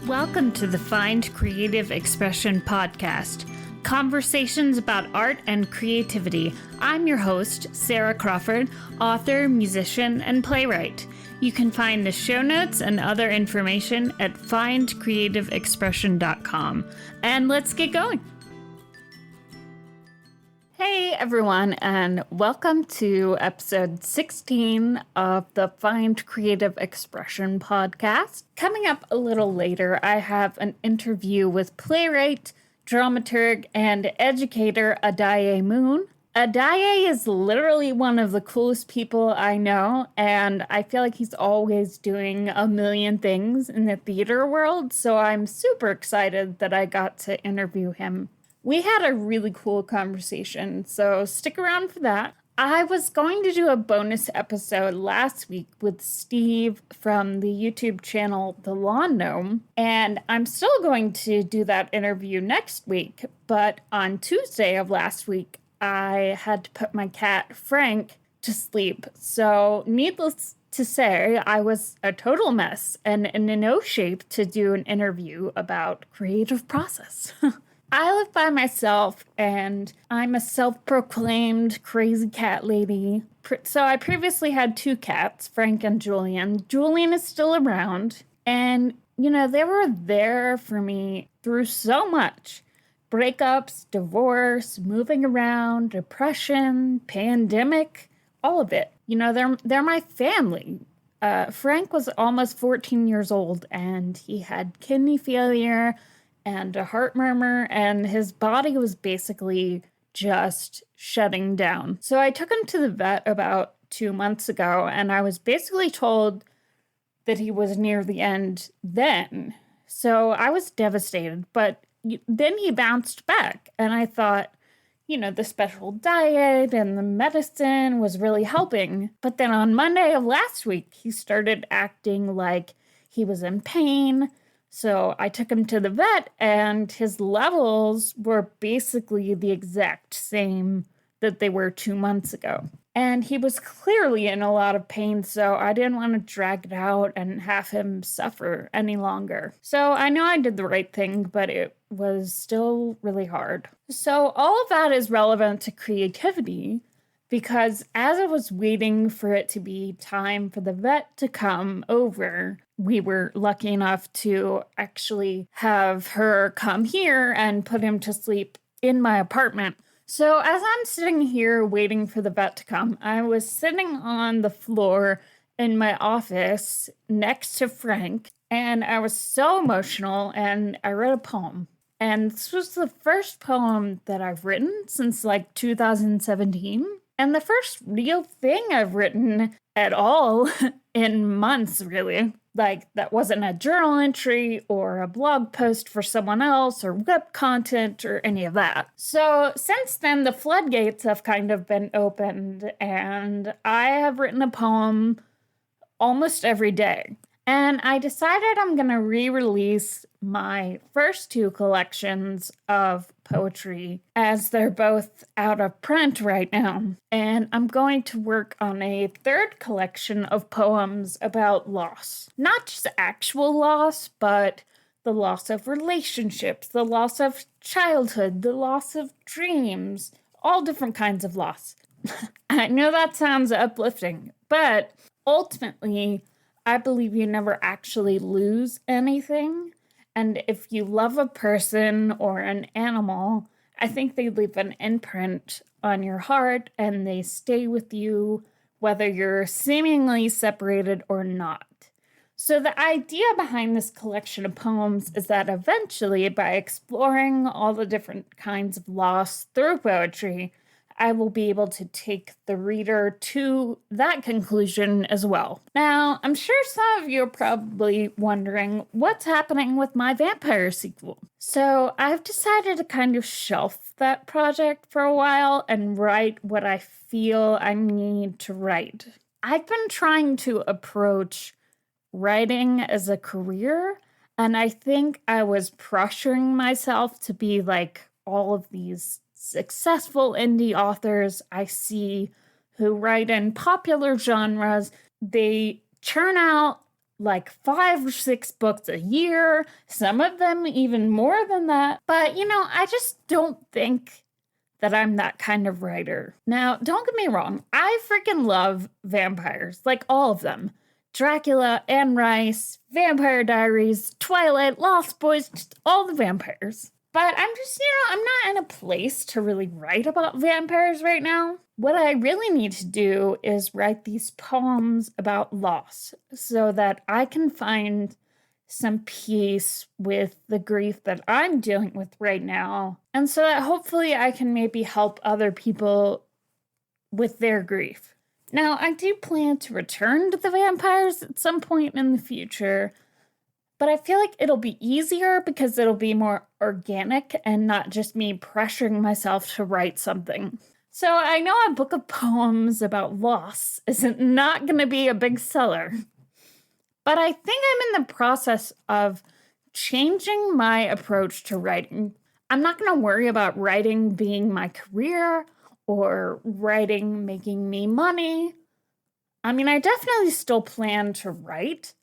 Welcome to the Find Creative Expression podcast, conversations about art and creativity. I'm your host, Sarah Crawford, author, musician, and playwright. You can find the show notes and other information at findcreativeexpression.com. And let's get going. Hey everyone, and welcome to episode 16 of the Find Creative Expression podcast. Coming up a little later, I have an interview with playwright, dramaturg, and educator Addae Moon. Addae is literally one of the coolest people I know, and I feel like he's always doing a million things in the theater world, so I'm super excited that I got to interview him. We had a really cool conversation, so stick around for that. I was going to do a bonus episode last week with Steve from the YouTube channel The Lawn Gnome, and I'm still going to do that interview next week, but on Tuesday of last week, I had to put my cat, Frank, to sleep. So needless to say, I was a total mess and in no shape to do an interview about creative process. I live by myself, and I'm a self-proclaimed crazy cat lady. So I previously had two cats, Frank and Julian. Julian is still around, and, they were there for me through so much. Breakups, divorce, moving around, depression, pandemic, all of it. They're my family. Frank was almost 14 years old, and he had kidney failure and a heart murmur, and his body was basically just shutting down. So I took him to the vet about 2 months ago, and I was basically told that he was near the end then. So I was devastated, but then he bounced back, and I thought, the special diet and the medicine was really helping. But then on Monday of last week, he started acting like he was in pain. So I took him to the vet, and his levels were basically the exact same that they were 2 months ago. And he was clearly in a lot of pain, so I didn't want to drag it out and have him suffer any longer. So I know I did the right thing, but it was still really hard. So all of that is relevant to creativity, because as I was waiting for it to be time for the vet to come over, we were lucky enough to actually have her come here and put him to sleep in my apartment. So as I'm sitting here waiting for the vet to come, I was sitting on the floor in my office next to Frank, and I was so emotional, and I read a poem. And this was the first poem that I've written since 2017. And the first real thing I've written at all in months, really. That wasn't a journal entry or a blog post for someone else or web content or any of that. So since then, the floodgates have kind of been opened, and I have written a poem almost every day. And I decided I'm going to re-release my first two collections of poetry, as they're both out of print right now. And I'm going to work on a third collection of poems about loss. Not just actual loss, but the loss of relationships, the loss of childhood, the loss of dreams, all different kinds of loss. I know that sounds uplifting, but ultimately, I believe you never actually lose anything. And if you love a person or an animal, I think they leave an imprint on your heart and they stay with you whether you're seemingly separated or not. So the idea behind this collection of poems is that eventually, by exploring all the different kinds of loss through poetry, I will be able to take the reader to that conclusion as well. Now, I'm sure some of you are probably wondering what's happening with my vampire sequel. So I've decided to kind of shelf that project for a while and write what I feel I need to write. I've been trying to approach writing as a career, and I think I was pressuring myself to be like all of these successful indie authors I see who write in popular genres. They churn out like 5 or 6 books a year, some of them even more than that. But, I just don't think that I'm that kind of writer. Now, don't get me wrong, I freaking love vampires, like all of them. Dracula, Anne Rice, Vampire Diaries, Twilight, Lost Boys, just all the vampires. But I'm just, I'm not in a place to really write about vampires right now. What I really need to do is write these poems about loss so that I can find some peace with the grief that I'm dealing with right now. And so that hopefully I can maybe help other people with their grief. Now, I do plan to return to the vampires at some point in the future, but I feel like it'll be easier because it'll be more organic and not just me pressuring myself to write something. So I know a book of poems about loss isn't not going to be a big seller, but I think I'm in the process of changing my approach to writing. I'm not going to worry about writing being my career or writing making me money. I mean, I definitely still plan to write,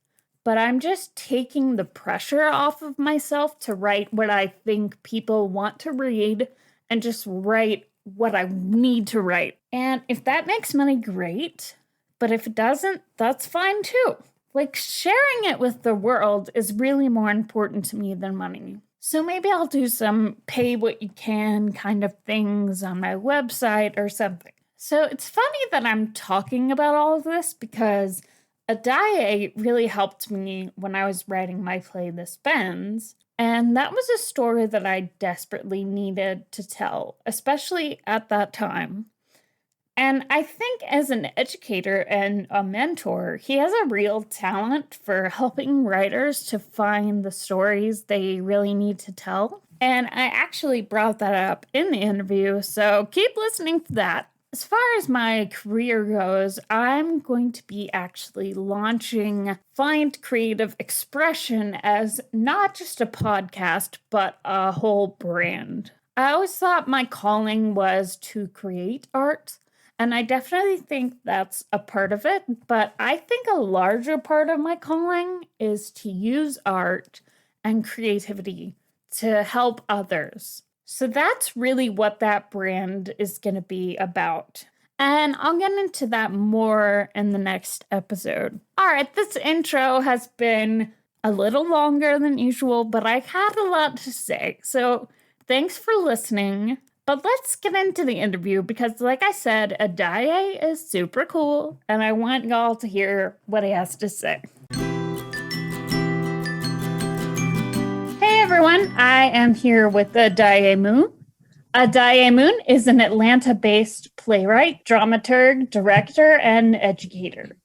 but I'm just taking the pressure off of myself to write what I think people want to read and just write what I need to write. And if that makes money, great. But if it doesn't, that's fine too. Like, sharing it with the world is really more important to me than money. So maybe I'll do some pay what you can kind of things on my website or something. So it's funny that I'm talking about all of this because Addae really helped me when I was writing my play, The Spends. And that was a story that I desperately needed to tell, especially at that time. And I think as an educator and a mentor, he has a real talent for helping writers to find the stories they really need to tell. And I actually brought that up in the interview, so keep listening to that. As far as my career goes, I'm going to be actually launching Find Creative Expression as not just a podcast, but a whole brand. I always thought my calling was to create art. And I definitely think that's a part of it, but I think a larger part of my calling is to use art and creativity to help others. So that's really what that brand is going to be about. And I'll get into that more in the next episode. All right, this intro has been a little longer than usual, but I had a lot to say. So thanks for listening. But let's get into the interview because, like I said, Addae is super cool, and I want y'all to hear what he has to say. Hey everyone, I am here with Addae Moon. Addae Moon is an Atlanta-based playwright, dramaturg, director, and educator.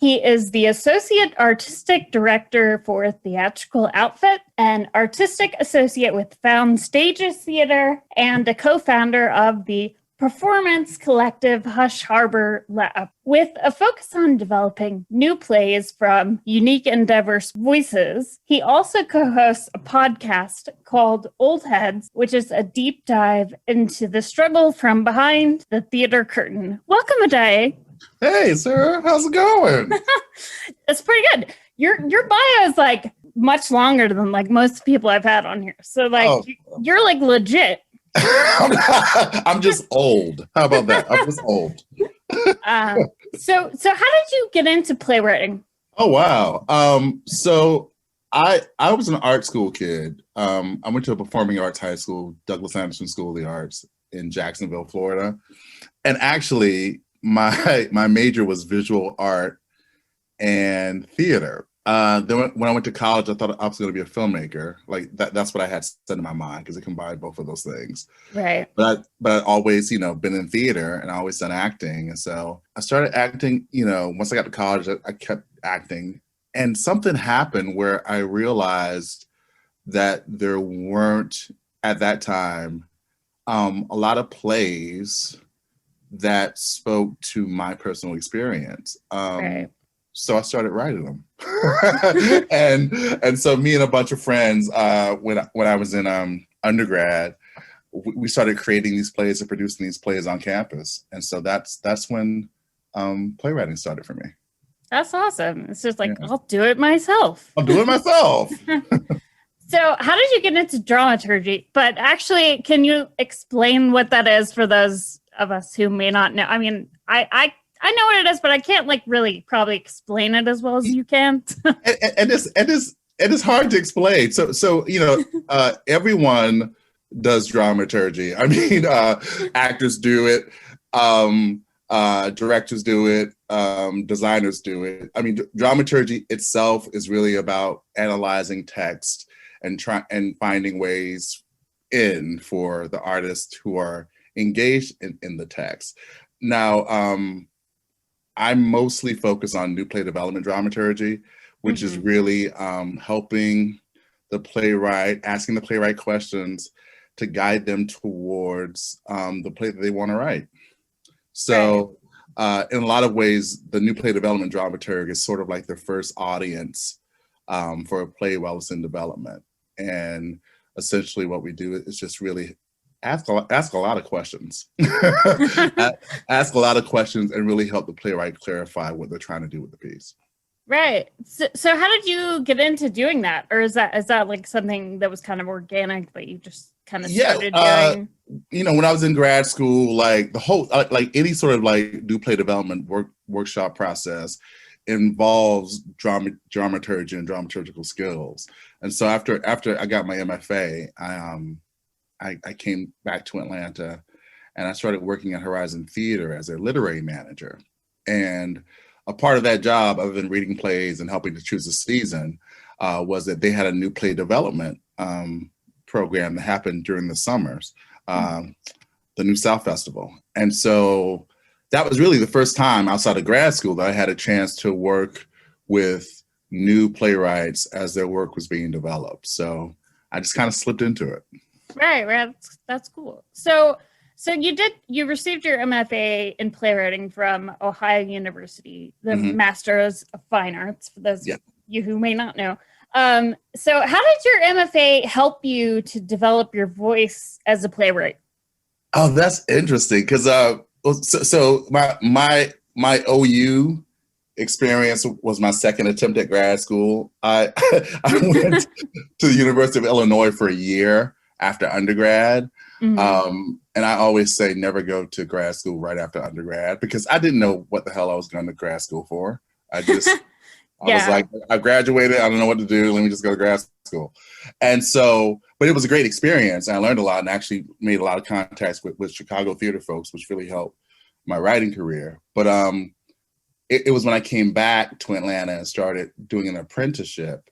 He is the Associate Artistic Director for Theatrical Outfit, an artistic associate with Found Stages Theater, and a co-founder of the performance collective Hush Harbor Lab, with a focus on developing new plays from unique and diverse voices. He also co-hosts a podcast called Old Heads, which is a deep dive into the struggle from behind the theater curtain. Welcome, Addae. Hey, sir, how's it going? It's pretty good. Your bio is like much longer than like most people I've had on here. So like you're like legit. I'm just old. How about that? I'm just old. So how did you get into playwriting? Oh wow. So I was an art school kid. I went to a performing arts high school, Douglas Anderson School of the Arts in Jacksonville, Florida. And actually my major was visual art and theater. Then when I went to college, I thought I was going to be a filmmaker. Like that's what I had set in my mind because it combined both of those things. Right. But I always, been in theater and I always done acting. And so I started acting, once I got to college, I kept acting. And something happened where I realized that there weren't, at that time, a lot of plays that spoke to my personal experience. Right. So I started writing them. and so me and a bunch of friends, when I was in undergrad, we started creating these plays and producing these plays on campus. And so that's when playwriting started for me. That's awesome. It's just like, Yeah. I'll do it myself. I'll do it myself. So, how did you get into dramaturgy? But actually, can you explain what that is for those of us who may not know? I mean, I know what it is, but I can't like really probably explain it as well as you can. And it's hard to explain. So everyone does dramaturgy. I mean, actors do it, directors do it, designers do it. I mean, dramaturgy itself is really about analyzing text and finding ways in for the artists who are engaged in the text. Now, I'm mostly focused on new play development dramaturgy, which is really helping the playwright, asking the playwright questions to guide them towards the play that they want to write. So in a lot of ways, the new play development dramaturg is sort of like the first audience for a play while it's in development. And essentially what we do is just really ask a lot of questions. Ask a lot of questions and really help the playwright clarify what they're trying to do with the piece. Right. So how did you get into doing that? Or is that like something that was kind of organic that you just kind of started doing? When I was in grad school, like the whole, like any sort of like new play development workshop process involves dramaturgy and dramaturgical skills. And so after I got my MFA, I came back to Atlanta and I started working at Horizon Theater as a literary manager. And a part of that job, other than reading plays and helping to choose a season, was that they had a new play development program that happened during the summers, the New South Festival. And so that was really the first time outside of grad school that I had a chance to work with new playwrights as their work was being developed. So I just kind of slipped into it. Right. That's cool. So you received your MFA in playwriting from Ohio University, the Masters of Fine Arts, for those of you who may not know. So how did your MFA help you to develop your voice as a playwright? Oh, that's interesting because so my OU experience was my second attempt at grad school. I went to the University of Illinois for a year after undergrad. And I always say never go to grad school right after undergrad because I didn't know what the hell I was going to grad school for. I was like, I graduated, I don't know what to do. Let me just go to grad school. And so, but it was a great experience. I learned a lot and actually made a lot of contacts with Chicago theater folks, which really helped my writing career. But it was when I came back to Atlanta and started doing an apprenticeship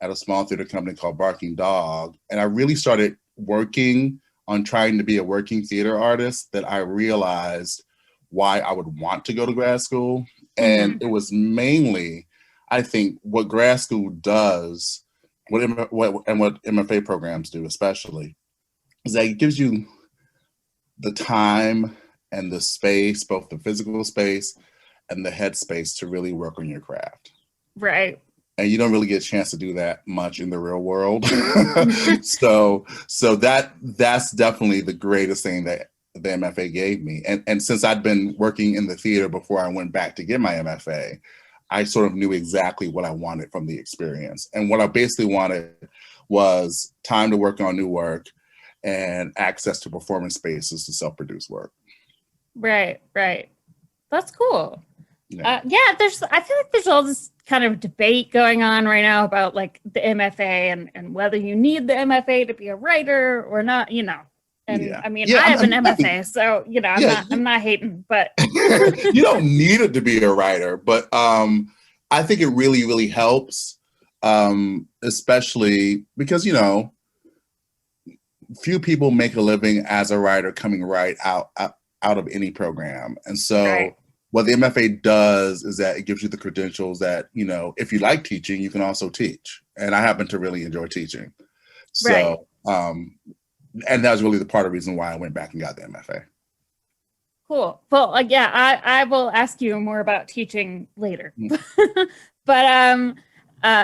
at a small theater company called Barking Dog. And I really started working on trying to be a working theater artist that I realized why I would want to go to grad school. And it was mainly, I think, what grad school does, what MFA programs do especially, is that it gives you the time and the space, both the physical space and the headspace to really work on your craft. Right. And you don't really get a chance to do that much in the real world. So that's definitely the greatest thing that the MFA gave me. And since I'd been working in the theater before I went back to get my MFA, I sort of knew exactly what I wanted from the experience. And what I basically wanted was time to work on new work and access to performance spaces to self-produce work. Right. That's cool. Yeah. I feel like there's all this kind of debate going on right now about like the MFA and whether you need the MFA to be a writer or not, And I mean, I have an MFA, so I'm not hating, but you don't need it to be a writer, but I think it really, really helps, especially because few people make a living as a writer coming right out of any program, and so. What the MFA does is that it gives you the credentials that, if you like teaching, you can also teach. And I happen to really enjoy teaching. So, and that was really the part of the reason why I went back and got the MFA. Cool. Well, I will ask you more about teaching later, but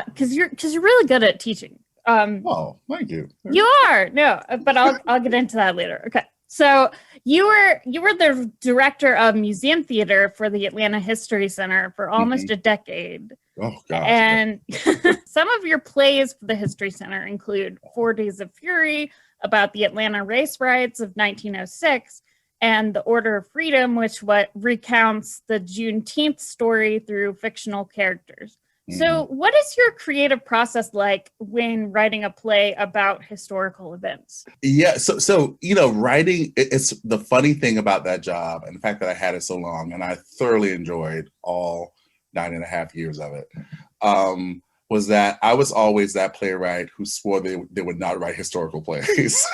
because you're really good at teaching. Oh, thank you. You are. No, but I'll get into that later. Okay. So you were the director of museum theater for the Atlanta History Center for almost a decade. Oh gosh. And some of your plays for the History Center include 4 Days of Fury, about the Atlanta race riots of 1906, and The Order of Freedom, which recounts the Juneteenth story through fictional characters. So what is your creative process like when writing a play about historical events? Yeah, so writing, it's the funny thing about that job and the fact that I had it so long, and I thoroughly enjoyed all 9.5 years of it, was that I was always that playwright who swore they would not write historical plays.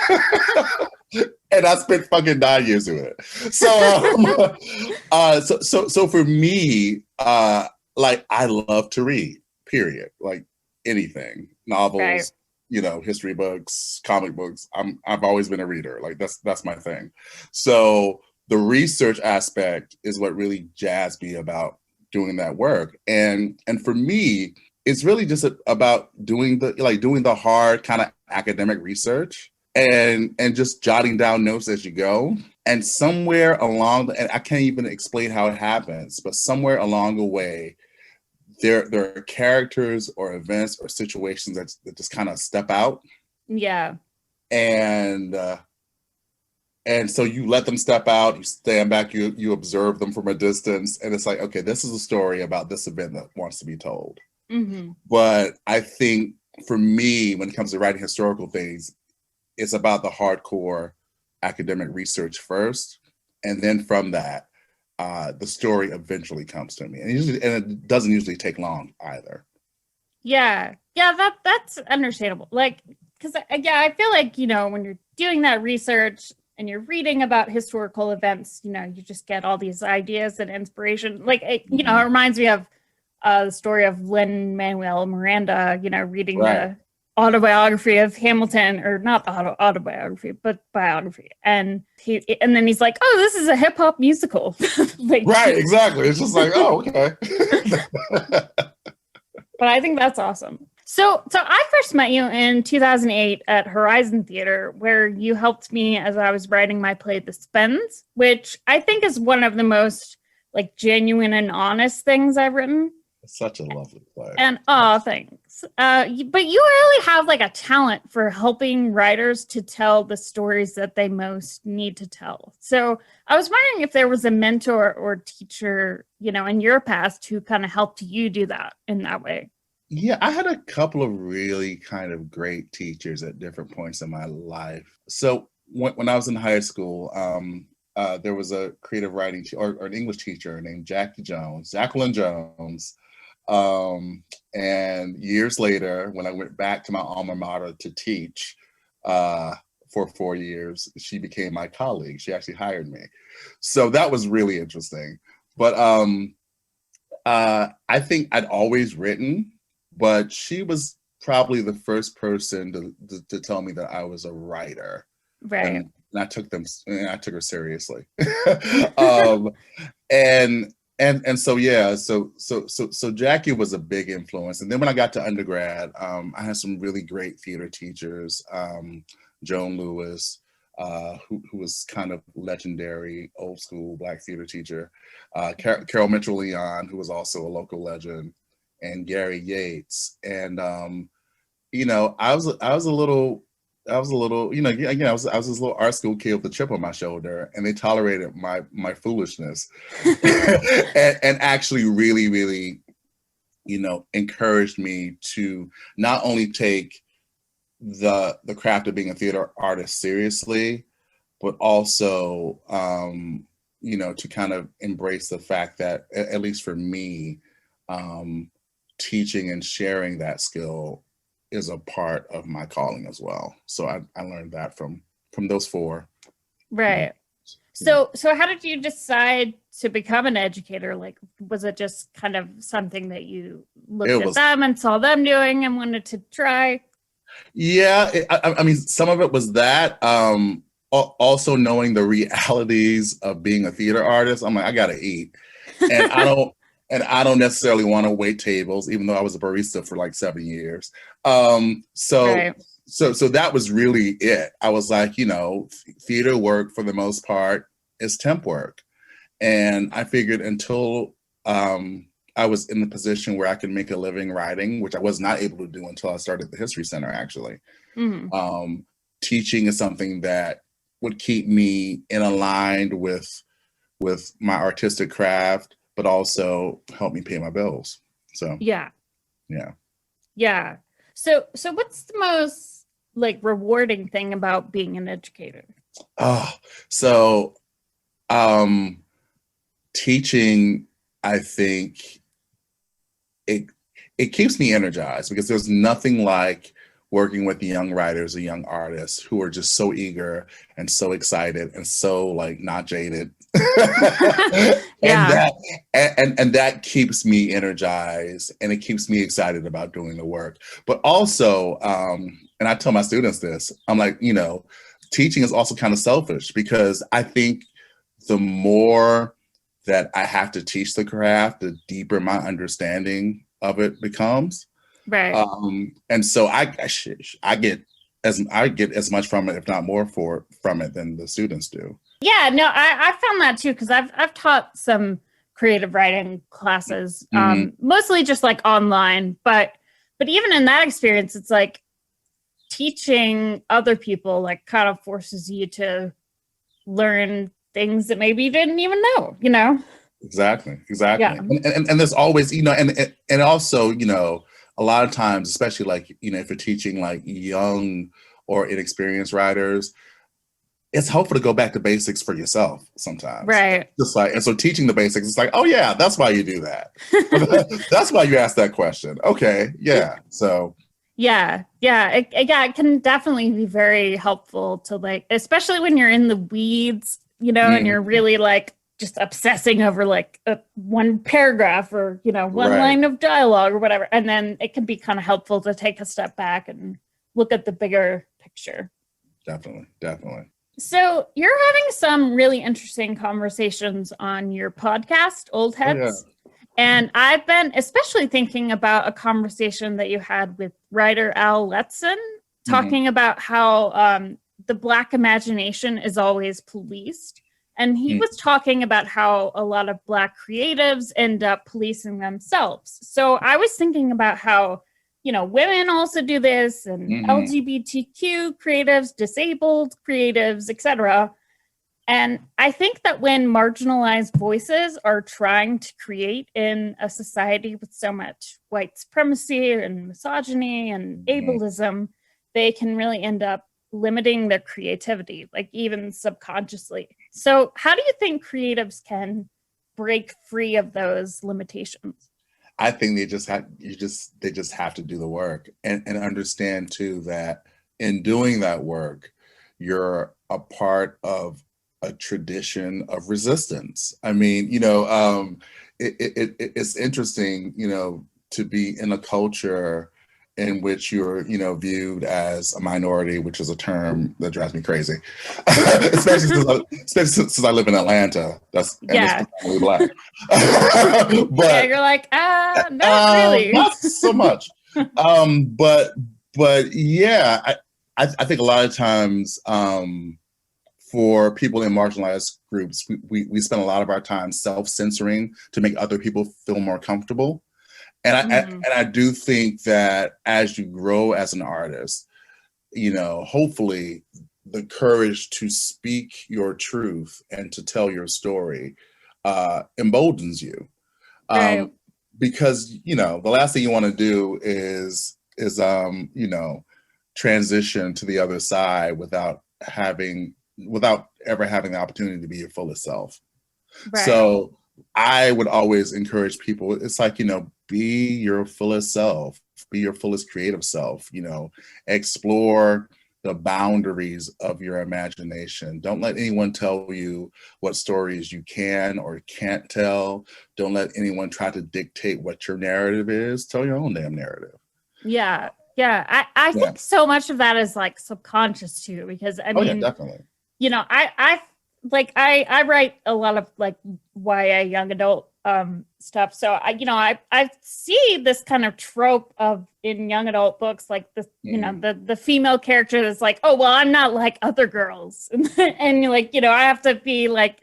And I spent fucking 9 years doing it. So for me, like, I love to read, period. Like, anything, novels, Right. History books, comic books. I've always been a reader. Like, that's my thing. So the research aspect is what really jazzed me about doing that work. And for me, it's really just about doing the hard kind of academic research and just jotting down notes as you go. And somewhere along and I can't even explain how it happens, but somewhere along the way, there are characters or events or situations that just kind of step out. Yeah. And so you let them step out, you stand back, you observe them from a distance, and it's like, okay, this is a story about this event that wants to be told. Mm-hmm. But I think for me, when it comes to writing historical things, it's about the hardcore academic research first, and then from that, the story eventually comes to me, and it doesn't usually take long either. Yeah, that's understandable. Like, because I feel like when you're doing that research and you're reading about historical events, you just get all these ideas and inspiration. Like, it reminds me of the story of Lin-Manuel Miranda, reading the autobiography of Hamilton, or not autobiography, but biography. And then he's like, oh, this is a hip hop musical. Like, right, exactly. It's just like, oh, okay. But I think that's awesome. So I first met you in 2008 at Horizon Theater, where you helped me as I was writing my play, The Spends, which I think is one of the most like genuine and honest things I've written. Such a lovely play. And thanks. But you really have like a talent for helping writers to tell the stories that they most need to tell. So I was wondering if there was a mentor or teacher, in your past who kind of helped you do that in that way. Yeah, I had a couple of really kind of great teachers at different points in my life. So when I was in high school, there was a creative writing or an English teacher named Jacqueline Jones. And years later, when I went back to my alma mater to teach for 4 years, she became my colleague. She actually hired me. So that was really interesting. But I think I'd always written, but she was probably the first person to tell me that I was a writer. Right. And I took her seriously. And so yeah, so Jackie was a big influence. And then when I got to undergrad, I had some really great theater teachers. Joan Lewis, who was kind of legendary, old school Black theater teacher. Carol Mitchell-Leon, who was also a local legend, and Gary Yates. And I was a little, I was this little art school kid with a chip on my shoulder, and they tolerated my foolishness, and actually really, really, encouraged me to not only take the craft of being a theater artist seriously, but also, to kind of embrace the fact that, at least for me, teaching and sharing that skill is a part of my calling as well. So I learned that from those four. Right. So how did you decide to become an educator? Like, was it just kind of something that you looked at them and saw them doing and wanted to try? Yeah, I mean, some of it was that. Also knowing the realities of being a theater artist, I'm like, I gotta eat, and I don't necessarily want to wait tables, even though I was a barista for like 7 years. So so that was really it. I was like, theater work for the most part is temp work. And I figured until I was in the position where I could make a living writing, which I was not able to do until I started the History Center, actually. Teaching is something that would keep me in aligned with my artistic craft, but also help me pay my bills. So yeah. Yeah. So what's the most like rewarding thing about being an educator? So teaching, I think it keeps me energized, because there's nothing like working with young writers or young artists who are just so eager and so excited and so like not jaded. Yeah. and that keeps me energized, and it keeps me excited about doing the work. But also, and I tell my students this, I'm like, teaching is also kind of selfish, because I think the more that I have to teach the craft, the deeper my understanding of it becomes. Right. And so I get as much from it, if not more from it, than the students do. Yeah, no, I found that too, because I've taught some creative writing classes, mostly just like online, but even in that experience, it's like teaching other people like kind of forces you to learn things that maybe you didn't even know. Exactly. Yeah. And there's always, and also, a lot of times, especially like, if you're teaching like young or inexperienced writers, it's helpful to go back to basics for yourself sometimes. Right. Just like, and so teaching the basics, it's like, oh yeah, that's why you do that. That's why you ask that question. Okay. Yeah. So. Yeah. It can definitely be very helpful to like, especially when you're in the weeds, and you're really like just obsessing over like one paragraph or, one line of dialogue or whatever. And then it can be kind of helpful to take a step back and look at the bigger picture. Definitely. So you're having some really interesting conversations on your podcast, Old Heads. Oh, yeah. And I've been especially thinking about a conversation that you had with writer Al Letson, talking about how the Black imagination is always policed. And he was talking about how a lot of Black creatives end up policing themselves. So I was thinking about how, women also do this, and LGBTQ creatives, disabled creatives, etc. And I think that when marginalized voices are trying to create in a society with so much white supremacy and misogyny and ableism, they can really end up limiting their creativity, like even subconsciously. So how do you think creatives can break free of those limitations? I think they just have to do the work and understand too that in doing that work, you're a part of a tradition of resistance. I mean, it's interesting, to be in a culture in which you're, viewed as a minority, which is a term that drives me crazy, especially since I live in Atlanta. That's predominantly Black. But yeah, you're like, not really, not so much. But yeah, I think a lot of times for people in marginalized groups, we spend a lot of our time self-censoring to make other people feel more comfortable. And I do think that as you grow as an artist, hopefully the courage to speak your truth and to tell your story emboldens you. Right. Because, the last thing you want to do is transition to the other side without ever having the opportunity to be your fullest self. Right. So I would always encourage people, it's like, be your fullest self, be your fullest creative self, explore the boundaries of your imagination. Don't let anyone tell you what stories you can or can't tell. Don't let anyone try to dictate what your narrative is. Tell your own damn narrative. Yeah. I think so much of that is like subconscious too, because I mean, definitely. I write a lot of like YA young adult stuff. So I see this kind of trope of in young adult books, like this, the female character that's like, oh, well, I'm not like other girls. And you're like, I have to be like,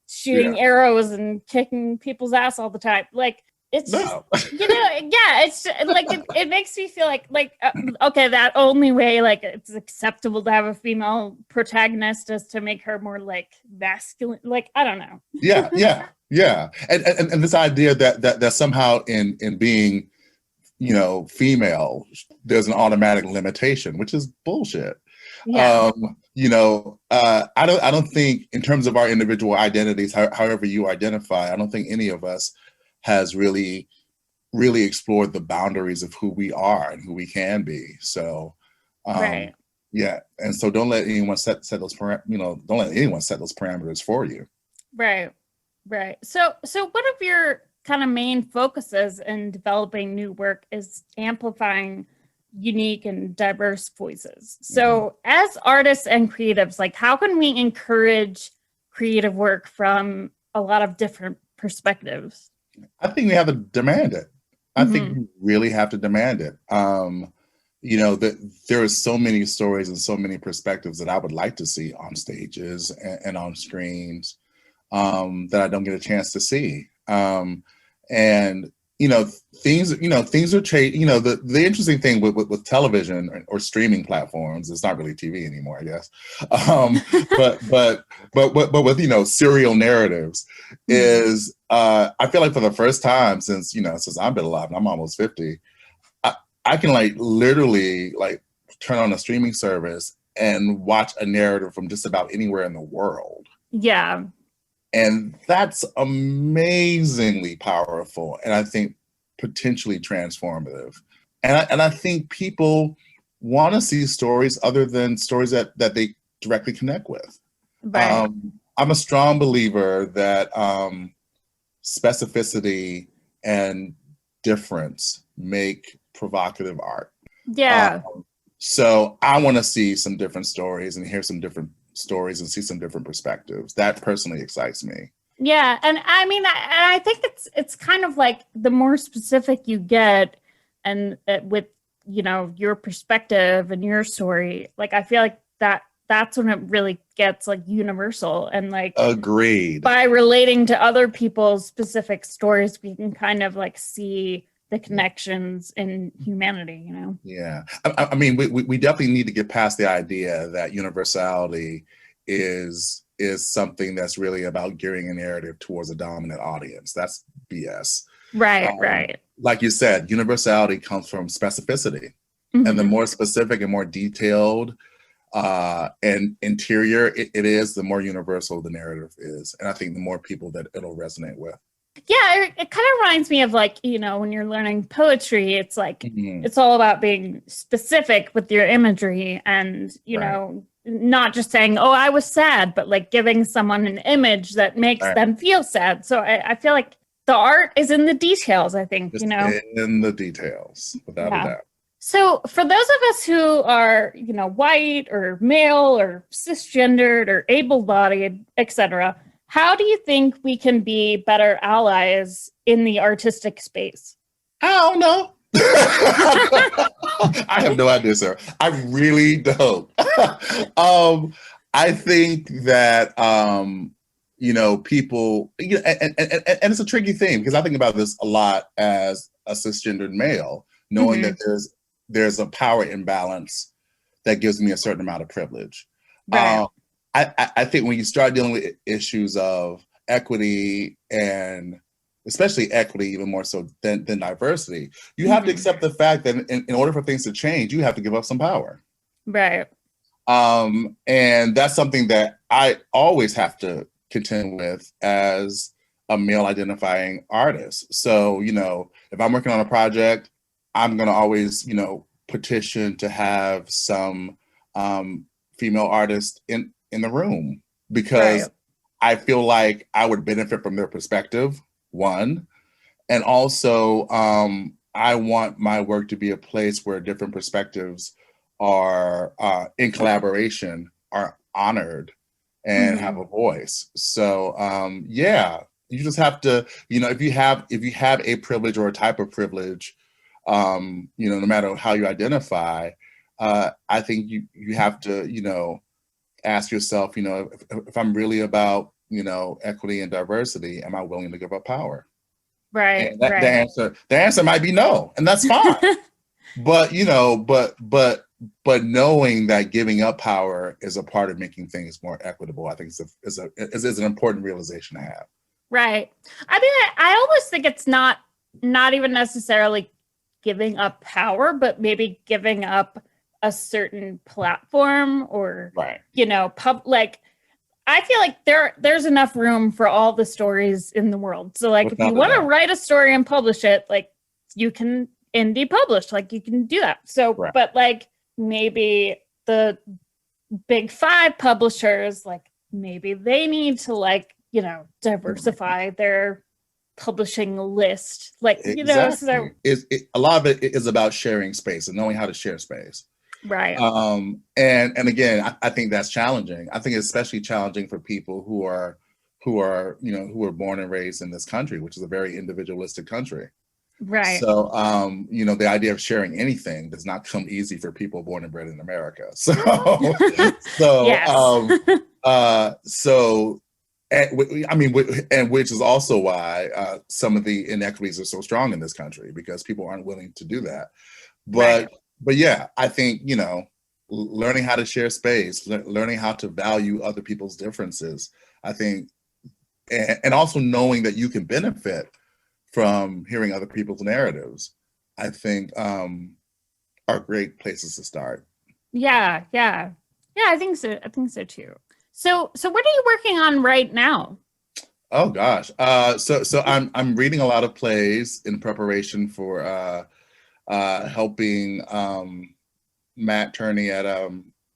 shooting arrows and kicking people's ass all the time. Like, it's just, it's like, it makes me feel like, okay, that only way, like, it's acceptable to have a female protagonist is to make her more like masculine. Like, I don't know. Yeah. And this idea that somehow in being, female, there's an automatic limitation, which is bullshit. Yeah. I don't think in terms of our individual identities, however you identify, I don't think any of us has really explored the boundaries of who we are and who we can be. So, right. Yeah. And so don't let anyone set those don't let anyone set those parameters for you. Right. So one of your kind of main focuses in developing new work is amplifying unique and diverse voices. So as artists and creatives, like, how can we encourage creative work from a lot of different perspectives? I think we have to demand it. I think we really have to demand it. There are so many stories and so many perspectives that I would like to see on stages and on screens that I don't get a chance to see. Things are changing. The interesting thing with television or streaming platforms, it's not really TV anymore, I guess. But with serial narratives is I feel like for the first time since I've been alive, and I'm almost 50, I can literally turn on a streaming service and watch a narrative from just about anywhere in the world. Yeah. And that's amazingly powerful, and I think potentially transformative. And I think people want to see stories other than stories that they directly connect with. Right. I'm a strong believer that specificity and difference make provocative art. Yeah. So I want to see some different stories and hear some different stories and see some different perspectives. That personally excites me. Yeah, and I mean, I think it's kind of like the more specific you get, and with your perspective and your story, like, I feel like that's when it really gets universal, and agreed. By relating to other people's specific stories, we can kind of see the connections in humanity, Yeah. I mean, we definitely need to get past the idea that universality is something that's really about gearing a narrative towards a dominant audience. That's BS. Right. Like you said, universality comes from specificity. And the more specific and more detailed and interior it is, the more universal the narrative is. And I think the more people that it'll resonate with. Yeah, it kind of reminds me of when you're learning poetry, it's it's all about being specific with your imagery and, not just saying, oh, I was sad, but giving someone an image that makes them feel sad. So I feel like the art is in the details, I think, It's in the details, without a doubt. So for those of us who are, white or male or cisgendered or able-bodied, etc., how do you think we can be better allies in the artistic space? I don't know. I have no idea, sir. I really don't. I think that people, and it's a tricky thing because I think about this a lot as a cisgendered male, knowing that there's a power imbalance that gives me a certain amount of privilege. Right. I think when you start dealing with issues of equity, and especially equity even more so than diversity, you have to accept the fact that in order for things to change, you have to give up some power. Right. And that's something that I always have to contend with as a male identifying artist. So, if I'm working on a project, I'm going to always, petition to have some female artists in the room, because I feel like I would benefit from their perspective, one. And also, I want my work to be a place where different perspectives are in collaboration, are honored and have a voice. So, You just have to, if you have a privilege or a type of privilege, no matter how you identify, I think you have to, ask yourself, if I'm really about, equity and diversity, am I willing to give up power? Right. And Right. the answer might be no, and that's fine. But but knowing that giving up power is a part of making things more equitable, I think is an important realization to have. Right. I mean, I always think it's not even necessarily giving up power, but maybe giving up a certain platform or, Right. like, I feel like there's enough room for all the stories in the world. So like, if you want to write a story and publish it, like you can indie publish, like you can do that. So, right. But like maybe the big 5 publishers, like maybe they need to like, diversify their publishing list. Like, exactly. A lot of it is about sharing space and knowing how to share space. Right. And again, I think that's challenging. I think it's especially challenging for people who are born and raised in this country, which is a very individualistic country. Right. So, the idea of sharing anything does not come easy for people born and bred in America. So, and which is also why some of the inequities are so strong in this country, because people aren't willing to do that. But yeah, I think, learning how to share space, learning how to value other people's differences, I think, and also knowing that you can benefit from hearing other people's narratives, I think are great places to start. Yeah, I think so. I think so too. So what are you working on right now? Oh gosh. So I'm reading a lot of plays in preparation for helping Matt Turney at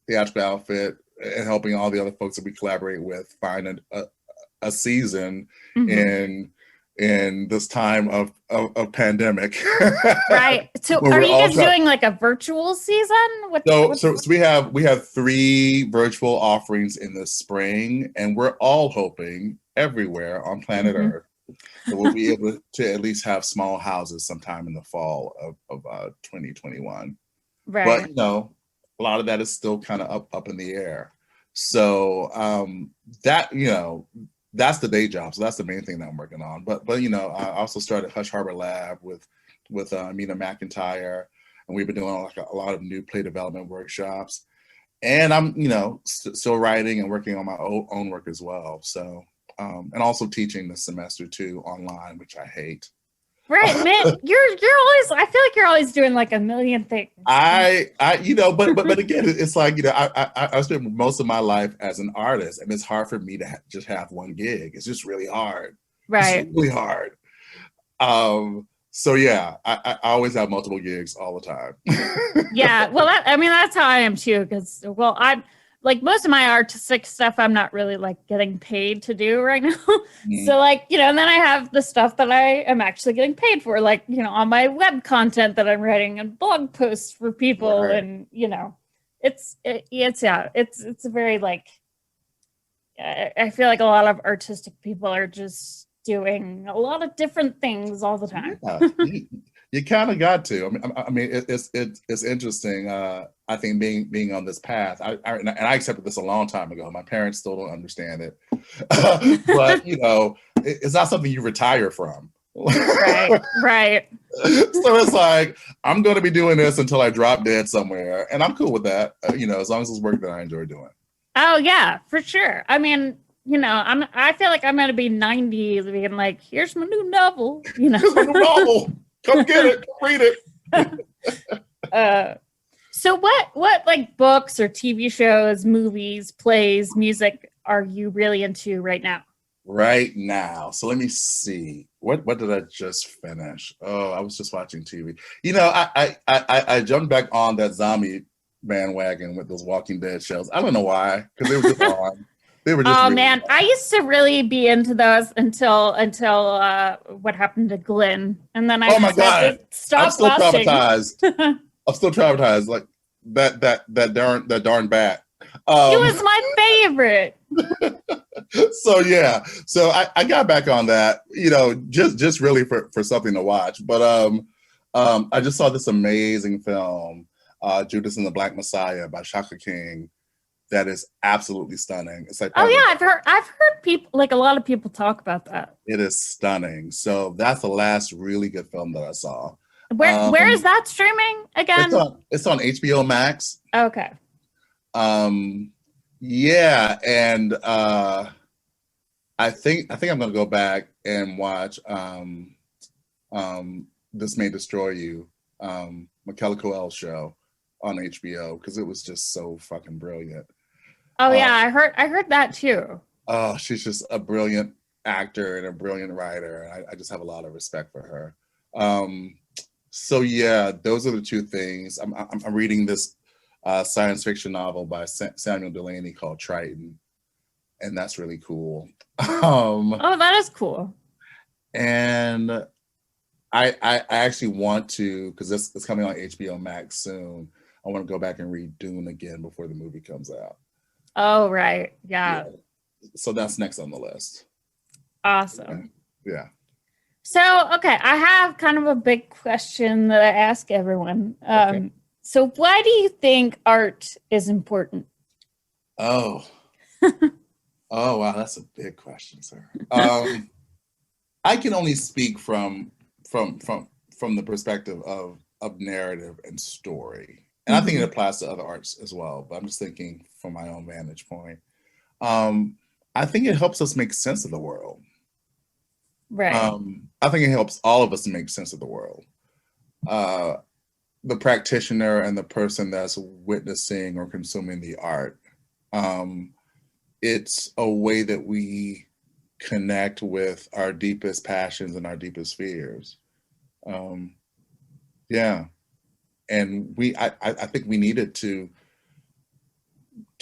Theatrical Outfit and helping all the other folks that we collaborate with find a season in this time of pandemic. Right. So are you guys doing like a virtual season? So we have 3 virtual offerings in the spring, and we're all hoping everywhere on planet Earth that we'll be able to at least have small houses sometime in the fall of 2021. Right. But a lot of that is still kind of up in the air. So that that's the day job. So that's the main thing that I'm working on. But I also started Hush Harbor Lab with Mina McIntyre, and we've been doing like a lot of new play development workshops. And I'm still writing and working on my own work as well. So and also teaching this semester too online, which I hate. Right, man. You're always. I feel like you're always doing like a million things. But again, it's like I spent most of my life as an artist, and it's hard for me to just have one gig. It's just really hard. Right. It's really hard. So yeah, I always have multiple gigs all the time. Yeah, well, that's how I am too. Because I'm like most of my artistic stuff, I'm not really like getting paid to do right now. So like, and then I have the stuff that I am actually getting paid for, like, on my web content that I'm writing and blog posts for people. Right. And, it's a very like, I feel like a lot of artistic people are just doing a lot of different things all the time. Yeah. You kind of got to. I mean, it's interesting. I think being on this path, I accepted this a long time ago. My parents still don't understand it, but it's not something you retire from. Right. So it's like, I'm going to be doing this until I drop dead somewhere, and I'm cool with that. As long as it's work that I enjoy doing. Oh yeah, for sure. I mean, I feel like I'm going to be 90 being like, here's my new novel. Here's my new novel. Come get it. Come read it. So what like books or TV shows, movies, plays, music are you really into right now? Right now. So let me see. What did I just finish? Oh, I was just watching TV. I jumped back on that zombie bandwagon with those Walking Dead shows. I don't know why, because they were just on. They were just really man, I used to really be into those until what happened to Glenn, and then I stopped watching. Traumatized. I'm still traumatized. Like that darn bat. He Um, was my favorite. so yeah, so I got back on that, just really for something to watch. But I just saw this amazing film, Judas and the Black Messiah by Shaka King, that is absolutely stunning. It's like Oh probably yeah, I've heard people, like a lot of people talk about that. it is stunning. So that's the last really good film that I saw. Where is that streaming It's again? on HBO Max. Okay. Yeah, and I think I'm gonna go back and watch This May Destroy You, Michaela Coel's show on HBO, because it was just so fucking brilliant. Oh yeah, I heard that too. Oh, she's just a brilliant actor and a brilliant writer. I just have a lot of respect for her. So yeah, those are the two things. I'm reading this science fiction novel by Samuel Delany called Triton, and that's really cool. Oh, that is cool. And I actually want to, because it's coming on HBO Max soon. I want to go back and read Dune again before the movie comes out. Oh right, yeah. So that's next on the list. Awesome. Yeah. So, okay, I have kind of a big question that I ask everyone. Okay. So, why do you think art is important? Oh. Oh wow, that's a big question, sir. I can only speak from the perspective of narrative and story, and I think it applies to other arts as well. But I'm just thinking from my own vantage point. I think it helps us make sense of the world. Right. I think it helps all of us to make sense of the world. The practitioner and the person that's witnessing or consuming the art. It's a way that we connect with our deepest passions and our deepest fears. Yeah, and I think we need it to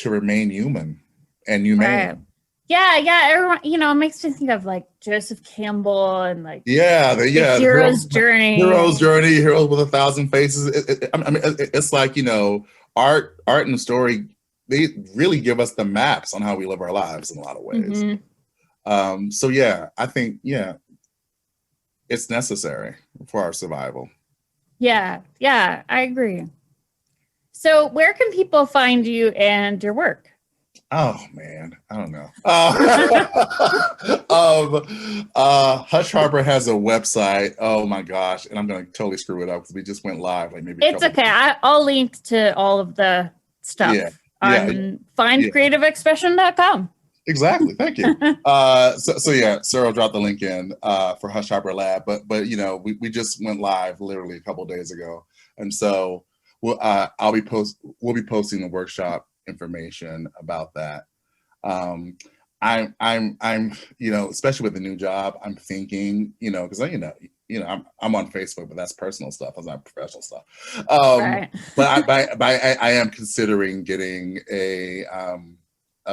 remain human and humane. Right. Yeah. Everyone, it makes me think of like Joseph Campbell and like the hero's journey. Hero's journey, heroes with 1,000 faces. It's like, art and story. They really give us the maps on how we live our lives in a lot of ways. So yeah, I think it's necessary for our survival. Yeah, I agree. So, where can people find you and your work? Oh man, I don't know. Hush Harbor has a website. Oh my gosh, and I'm gonna totally screw it up because we just went live like maybe. It's okay. I'll link to all of the stuff on findcreativeexpression.com. Exactly. Thank you. So yeah, Sarah will drop the link in for Hush Harbor Lab. But we just went live literally a couple of days ago, and so we'll be posting the workshop information about that. I'm especially with the new job, I'm thinking, because I'm on Facebook, but that's personal stuff. That's not professional stuff. Right. But I am considering getting a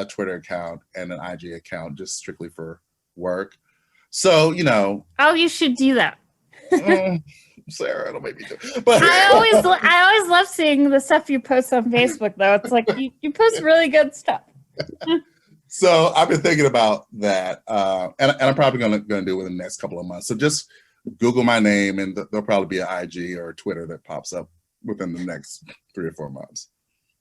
Twitter account and an IG account just strictly for work. So, Oh, you should do that. Sarah, don't make me do it. But I always love seeing the stuff you post on Facebook, though. It's like you post really good stuff. So I've been thinking about that, and I'm probably going to do it in the next couple of months. So just Google my name, and there'll probably be an IG or a Twitter that pops up within the next 3 or 4 months.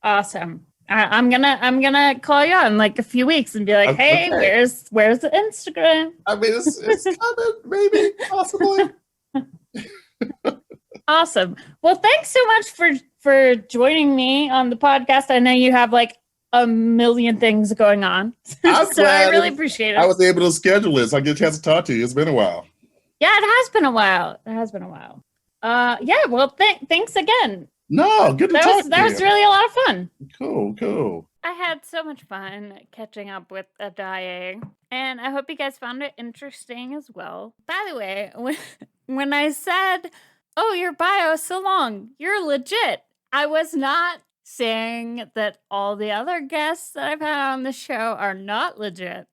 Awesome. I'm gonna call you in like a few weeks and be like, hey, where's the Instagram? I mean, it's coming, maybe, possibly. Awesome. Well, thanks so much for joining me on the podcast. I know you have like a million things going on, so I really appreciate it. I was able to schedule it, so I get a chance to talk to you. It's been a while. Yeah, it has been a while. Yeah. Well, thanks again. No, good to talk to you. That was really a lot of fun. Cool. I had so much fun catching up with Addae, and I hope you guys found it interesting as well. By the way, when I said, oh, your bio is so long, you're legit, I was not saying that all the other guests that I've had on the show are not legit.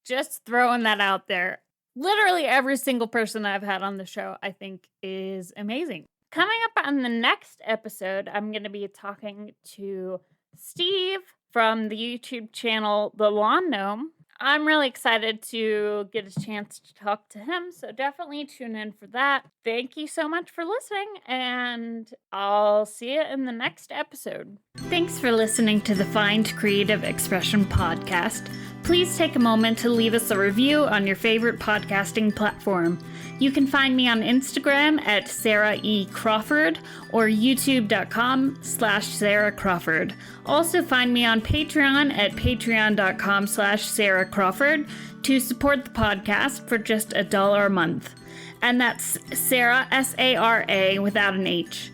Just throwing that out there. Literally every single person I've had on the show, I think, is amazing. Coming up on the next episode, I'm going to be talking to Steve from the YouTube channel The Lawn Gnome. I'm really excited to get a chance to talk to him, so definitely tune in for that. Thank you so much for listening, and I'll see you in the next episode. Thanks for listening to the Find Creative Expression podcast. Please take a moment to leave us a review on your favorite podcasting platform. You can find me on Instagram at Sarah E. Crawford or youtube.com/Sarah Crawford. Also find me on Patreon at patreon.com/Sarah Crawford to support the podcast for just $1 a month. And that's Sarah, S-A-R-A, without an H.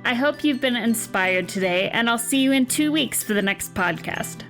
I hope you've been inspired today, and I'll see you in 2 weeks for the next podcast.